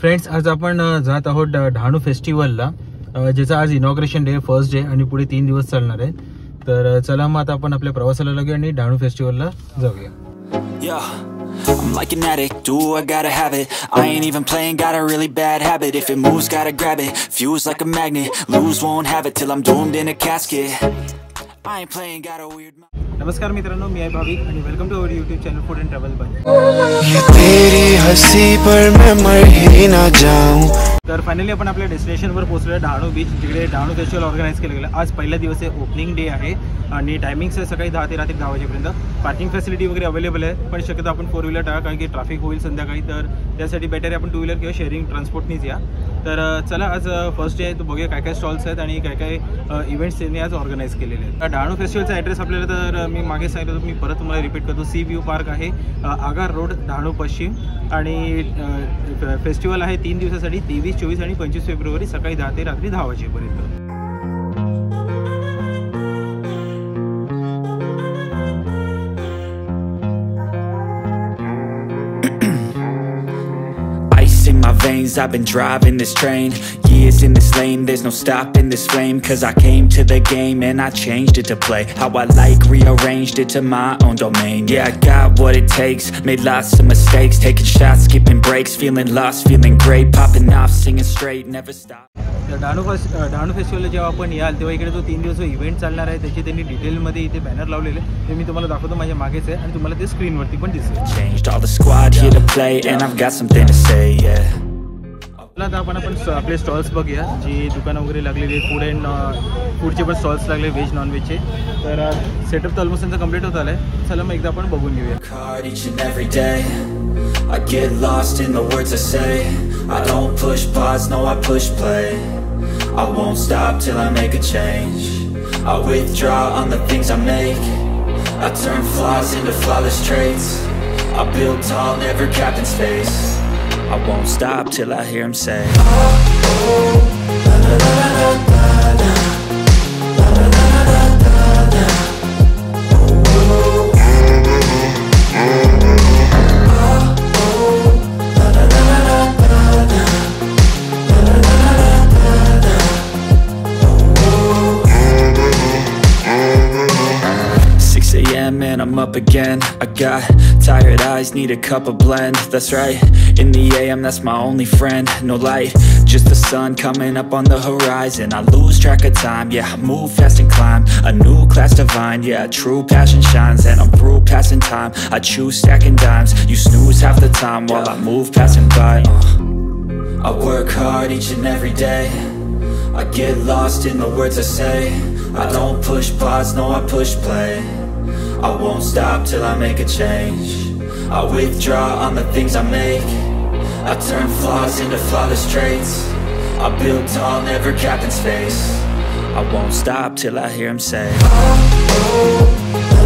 Friends, आज आपण जात आहोत डहाणू फेस्टिवलला, ज्याचा आज इनॉग्रेशन डे, फर्स्ट डे आणि पुढे 3 दिवस चालणार आहे. तर चला मग आता आपण आपल्या प्रवासाला लागूया आणि डहाणू फेस्टिवलला जाऊया. I'm like an addict, do I gotta have it. I ain't even playing, got a really bad habit. If it moves, gotta grab it, fuse like a magnet. Lose, won't have it till I'm doomed in a casket. I ain't playing, got a weird mind. नमस्कार मित्रांनो, मी आहे भाविक आणि welcome to our YouTube channel food and travel by. तेरी हंसी पर मैं मर ही ना जाऊं. तर फायनली आपण आपल्या डेस्टिनेशनवर पोहोचलो, डहाणू बीच, जिकडे डहाणू फेस्टिवल ऑर्गनाईज केलं गेलं. आज पहिला दिवस आहे, ओपनिंग डे आहे आणि टायमिंग्स आहे सकाळी 10 ते रात्री 10 वाजेपर्यंत. पार्किंग फॅसिलिटी वगैरे अवेलेबल आहे, पण शक्यतो आपण 4 व्हीलर टाळा, कारण की ट्रॅफिक होईल संध्याकाळी. तर त्यासाठी बेटर आहे आपण 2 व्हीलर किंवा शेअरिंग ट्रान्सपोर्टनीच या. तर चला, आज फर्स्ट डे आहे, तो बघूया काय काय स्टॉल्स आहेत आणि काय काय इव्हेंट्स त्यांनी आज ऑर्गनाईज केलेले आहेत. डहाणू फेस्टिवलचा ॲड्रेस आपल्याला तर मी मागे सांगितलं होतं, मी परत तुम्हाला रिपीट करतो. सी व्यू पार्क आहे, आगार रोड, डहाणू पश्चिम. आणि फेस्टिवल आहे 3 दिवसासाठी, 23, 24 आणि 25 फेब्रुवारी, सकाळी 10 ते रात्री 10 वाजेपर्यंत. In my veins, I've been driving this train. Years in this lane, there's no stopping this flame. Cause I came to the game and I changed it to play how I like, rearranged it to my own domain. Yeah, I got what it takes, made lots of mistakes, taking shots, skipping breaks, feeling lost, feeling great, popping off, singing straight, never stop. Dahanu फेस्टिवलला जेव्हा आपण याल तेव्हा इकडे जो 3 दिवस event चालणार आहे त्याची त्यांनी डिटेलमध्ये इथे बॅनर लावलेले, ते मी तुम्हाला दाखवतो. माझ्या मागेच आहे आणि तुम्हाला ते स्क्रीनवरती पण दिसेल. Changed all the squad here to play and I've got something to say, yeah. आता आपण आपले स्टॉल्स बघूया, जी दुकानं वगैरे लागलेली आहेत. फूडचे पण स्टॉल्स लागले, व्हेज नॉन व्हेजचे. तर सेटअप तर ऑलमोस्ट त्यांचा कम्प्लीट होत आला आहे. चला मग एकदा आपण बघून घेऊया. Each and every day I get lost in the words I say. I don't push pause, no I push play. I won't stop till I make a change. I withdraw on the things I make. I turn flaws into flawless traits. I build tall, never capped in space. I won't stop till I hear him say, oh, oh, la la la la la la, la la la la la la, oh, oh, oh, la la la la la la, la la la la la la, oh, 6 a.m. and I'm up again. I got tired eyes, need a cup of blend. That's right, in the AM, that's my only friend. No light, just the sun coming up on the horizon. I lose track of time, yeah, I move fast and climb a new class divine, yeah, true passion shines. And I'm through passing time, I choose stacking dimes. You snooze half the time while I move passing by. I work hard each and every day. I get lost in the words I say. I don't push pause, no I push play. I won't stop till I make a change. I withdraw on the things I make. I turn flaws into flawless traits. I build tall, never capped in space. I won't stop till I hear him say, oh, oh,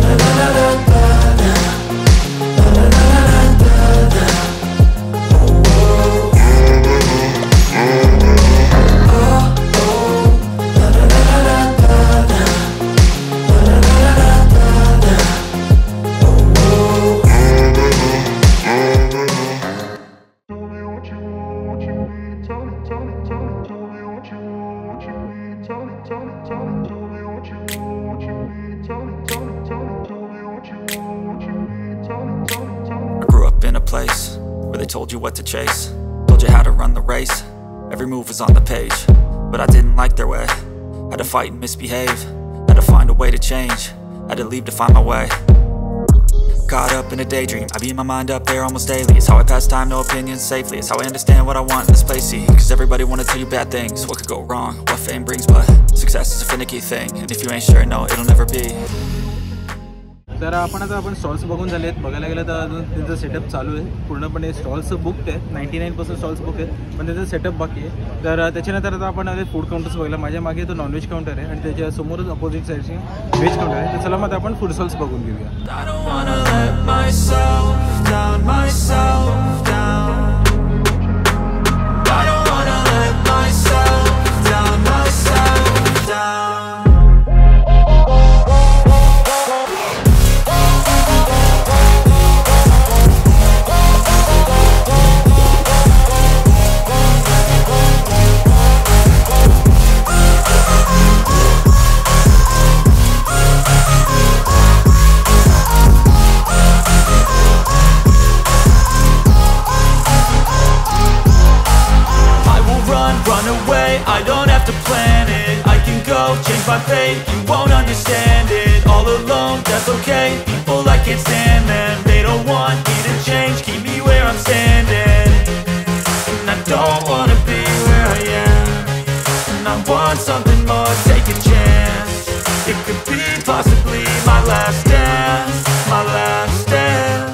la la la la la la, la la la la la la, oh, oh, oh, la la la la la la, la la la la la. I grew up in a place where they told you what to chase, told you how to run the race. Every move was on the page, but I didn't like their way. Had to fight and misbehave, had to find a way to change, had to leave to find my way. Caught up in a daydream, I beat my mind up there almost daily. It's how I pass time, no opinions safely. It's how I understand what I want in this place, see. Cause everybody wanna tell you bad things, what could go wrong, what fame brings. But success is a finicky thing, and if you ain't sure, no, it'll never be. तर आपण stalls बघून झाले आहेत. बघायला गेलं तर अजून त्यांचं सेटअप चालू आहे. पूर्णपणे स्टॉल्स बुकड आहेत, 99% स्टॉल्स बुक आहेत, पण त्यांचं सेटअप बाकी आहे. तर त्याच्यानंतर आता आपण फूड काउंटर्स बघायला. माझ्या मागे तो नॉनव्हेज काउंटर आहे आणि त्याच्या समोरच अपोजिट साईडची व्हेज काउंटर आहे. तर चला मग आपण फूड स्टॉल्स बघून घेऊया. change my fate, you won't understand it. All alone, that's okay. People, I can't stand them. They don't want me to change, keep me where I'm standing. And I don't wanna be where I am. And I want something more, take a chance. It could be possibly my last dance, my last dance.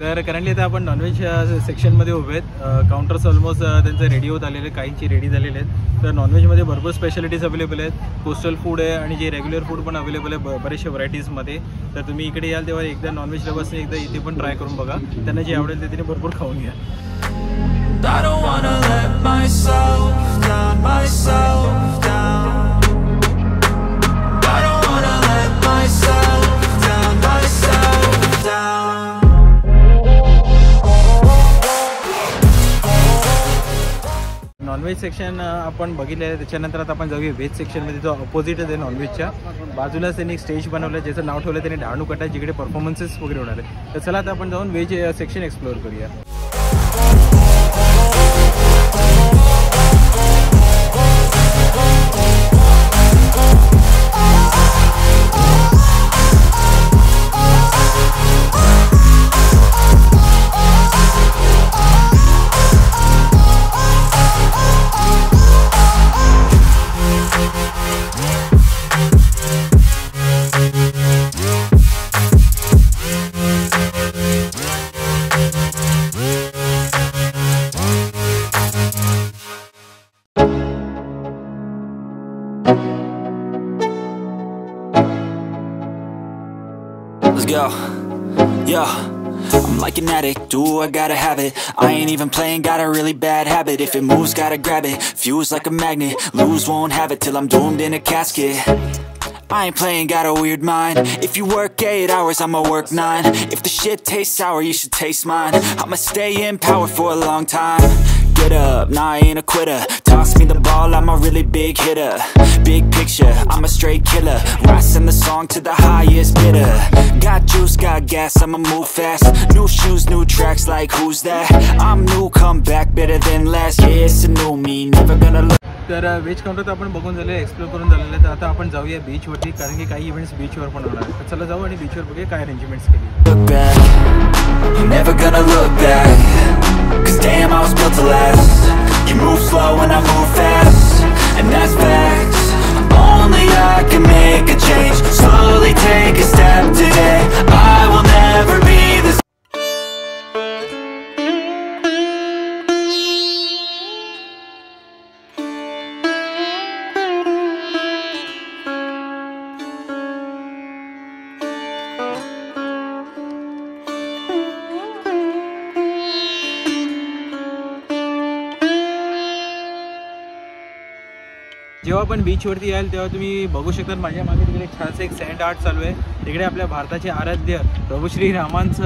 तर currently आता आपण non-veg सेक्शनमध्ये उभे आहेत. Counters almost त्यांचं ready होत आलेले आहेत, काहींची रेडी झालेले आहेत. तर नॉनव्हेजमध्ये भरपूर स्पेशालिटीज अवेलेबल आहेत. कोस्टल फूड आहे आणि जे रेग्युलर फूड पण अवेलेबल आहे बरेचशा व्हरायटीजमध्ये. तर तुम्ही इकडे याल तेव्हा एकदा नॉनव्हेज लवर्सने एकदा इथे पण ट्राय करून बघा. त्यांना जे आवडेल ते तिने भरपूर खाऊन घ्या. I don't wanna let myself down, myself down. I don't wanna let myself down, myself down. Nonveg section आपण बघितलं आहे. त्याच्यानंतर आता आपण जाऊया व्हेज सेक्शनमध्ये, जो अपोजिटच आहे नॉनव्हेजच्या. बाजूलाच त्यांनी एक स्टेज बनवलं आहे ज्याचं नाव ठेवलं त्यांनी डहाणू कटा, जिकडे परफॉर्मन्सेस वगैरे होणार आहे. तर चला आता आपण जाऊन व्हेज सेक्शन एक्सप्लोअर करूया. Let's go. Yo, I'm like an addict, ooh, I gotta have it. I ain't even playing, got a really bad habit. If it moves, gotta grab it, fuse like a magnet. Lose, won't have it till I'm doomed in a casket. I ain't playing, got a weird mind. If you work 8 hours, I'ma work 9. If the shit tastes sour, you should taste mine. I'ma stay in power for a long time. Get up, nah, I ain't a quitter. Toss me the ball, I'm a really big hitter. Big picture, I'm a straight killer. Rising the song to the highest bidder. Got juice, got gas, I'ma move fast. New shoes, new tracks, like who's that? I'm new, come back, better than last. Yeah, it's a new me, never gonna look. तर veg counter तर आपण बघून झाले, explore करून झालेलं आहे. तर आता आपण जाऊया बीचवरती, कारण की काही इव्हेंट्स बीचवर पण होणार आहेत. तर चला जाऊ आणि बीचवर बघूया काय अरेंजमेंट्स केली. Look back, you're never gonna look back. 'Cause damn, I was built to last. You move slow and I move fast, and that's facts. Only I can make a change. Slowly take a step today. I will never be the जेव्हा आपण बीचवरती याल तेव्हा तुम्ही बघू शकता माझ्या मागे तिकडे छानसं एक सँड आर्ट चालू आहे. तिकडे आपल्या भारताचे आराध्य प्रभू श्रीरामांचं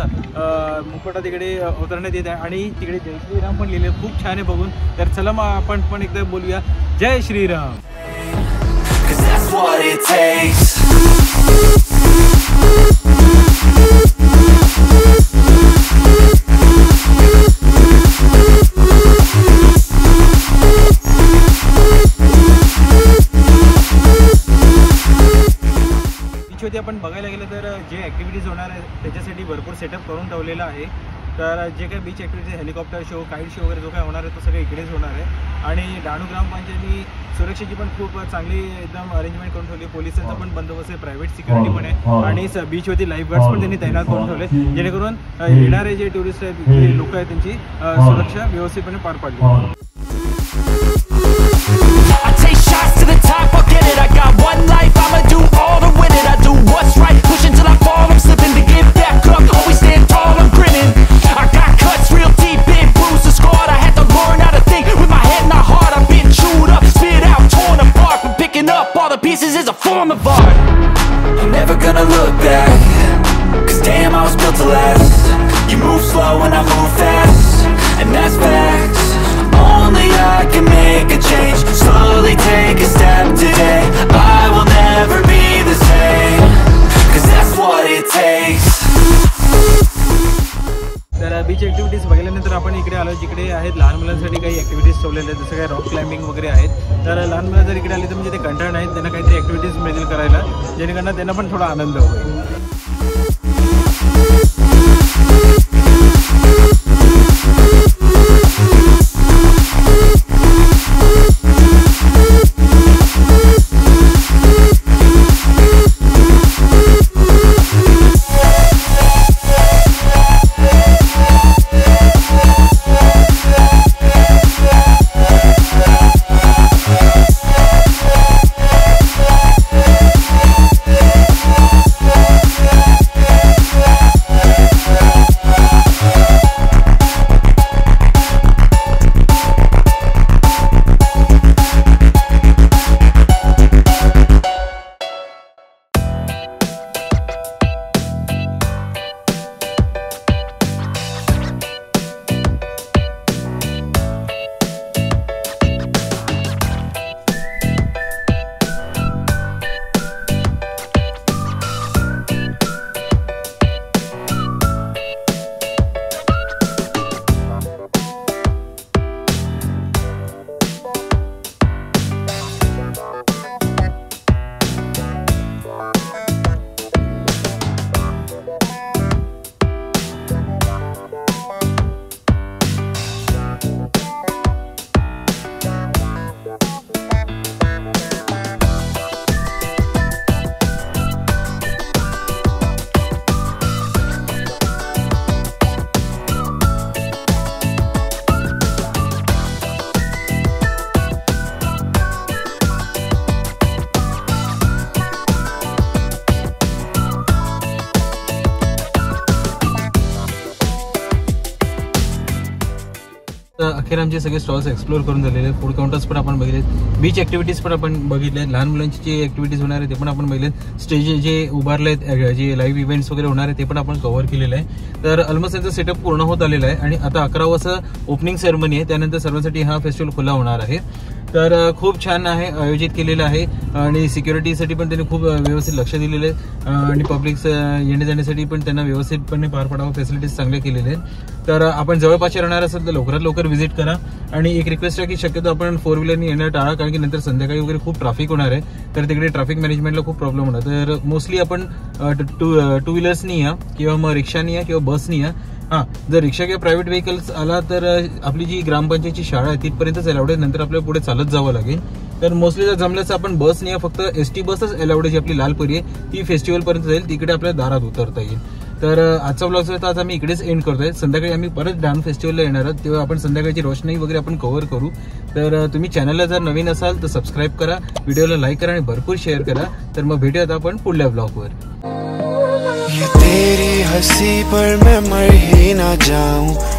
मुखवटा तिकडे उतरण्यात येत आहे आणि तिकडे जय श्रीराम पण लिहिले, खूप छान आहे बघून. तर चला मग आपण पण एकदा बोलूया जय श्रीराम. बीचवरती आपण बघायला गेलं तर जे ॲक्टिव्हिटीज होणार आहे त्याच्यासाठी भरपूर सेटअप करून ठेवलेलं आहे. तर जे काही beach activities, helicopter show, kite show वगैरे जो काय होणार आहे तो सगळं इकडेच होणार आहे. आणि डहाणू ग्रामपंचायतीने सुरक्षेची पण खूप चांगली एकदम अरेंजमेंट करून ठेवली. पोलिसांचा पण बंदोबस्त आहे, प्रायव्हेट सिक्युरिटी पण आहे आणि बीचवरती लाईफ गार्ड्स पण त्यांनी तैनात करून ठेवले, जेणेकरून येणारे जे टुरिस्ट आहेत, जे लोक आहेत, त्यांची सुरक्षा व्यवस्थितपणे पार पाडली. Pieces is a form of art. I'm never gonna look back. 'Cause damn, I was built to last. You move slow and I move fast, and that's facts. Only I can make a change. Slowly take a step today. I will never be the same. 'Cause that's what it takes. तर बीच activities बघितल्यानंतर आपण इकडे आलो, जिकडे आहेत लहान मुलांसाठी काही activities ठेवलेल्या आहेत, जसं काही रॉक क्लाइम्बिंग वगैरे आहेत. तर लहान मुलं जर इकडे आली तर म्हणजे ते कंटाळ नाहीत, त्यांना काहीतरी ॲक्टिव्हिटीज मिळतील करायला, जेणेकरून त्यांना पण थोडा आनंद होईल. अखेर आमचे सगळे स्टॉल्स एक्सप्लोर करून झालेले, फूड काउंटर्स पण आपण बघितले, बीच ॲक्टिव्हिटीज पण आपण बघितले, लहान मुलांची जे ॲक्टिव्हिटीज होणार आहे ते पण आपण बघितले, स्टेज जे उभारले आहेत, जे लाईव्ह इव्हेंट्स वगैरे होणार आहे ते पण आपण कव्हर केलेलं आहे. तर ऑलमोस्ट त्यांचं सेटअप पूर्ण होत आलेलं आहे आणि आता 11 वाजता ओपनिंग सेरेमनी आहे, त्यानंतर सर्वांसाठी हा फेस्टिवल खुला होणार आहे. तर खूप छान आहे, आयोजित केलेलं आहे आणि सिक्युरिटीसाठी पण त्यांनी खूप व्यवस्थित लक्ष दिलेलं आहे आणि पब्लिक येणे जाण्यासाठी पण त्यांना व्यवस्थितपणे पार पडावं, फॅसिलिटीज चांगल्या केलेल्या आहेत. तर आपण जवळपास राहणार असेल तर लवकरात लवकर व्हिजिट करा. आणि एक रिक्वेस्ट आहे की शक्यतो आपण 4 व्हीलरनी येणं टाळा, कारण की नंतर संध्याकाळी वगैरे खूप ट्रॅफिक होणार आहे, तर तिकडे ट्रॅफिक मॅनेजमेंटला खूप प्रॉब्लेम होणार. तर मोस्टली आपण टू व्हीलर्सनी या किंवा मग रिक्षानी या किंवा बसनी या. हां, जर रिक्षा किंवा प्रायव्हेट व्हेकल्स आला तर आपली जी ग्रामपंचायतची शाळा आहे तिथपर्यंतच अलाउड आहे, नंतर आपल्याला पुढे चालत जावं लागेल. तर मोस्टली जर जमल्याचं आपण बसनी या, फक्त एसटी बसच अलाउड आहे, जी आपली लालपरी आहे ती फेस्टिवलपर्यंत जाईल, तिकडे आपल्याला दारात उतरता येईल. तर आजचा ब्लॉग तर आज आम्ही इकडेच एंड करतोय. संध्याकाळी आम्ही परत डान्स फेस्टिवलला येणार आहोत, तेव्हा आपण संध्याकाळची रोषणाई वगैरे आपण कव्हर करू. तर तुम्ही चॅनलला जर नवीन असाल तर सबस्क्राईब करा, व्हिडिओला लाईक करा आणि भरपूर शेअर करा. तर मग भेटूयात आपण पुढल्या ब्लॉगवर. ये तेरी हंसी पर मैं मर ही ना जाऊं,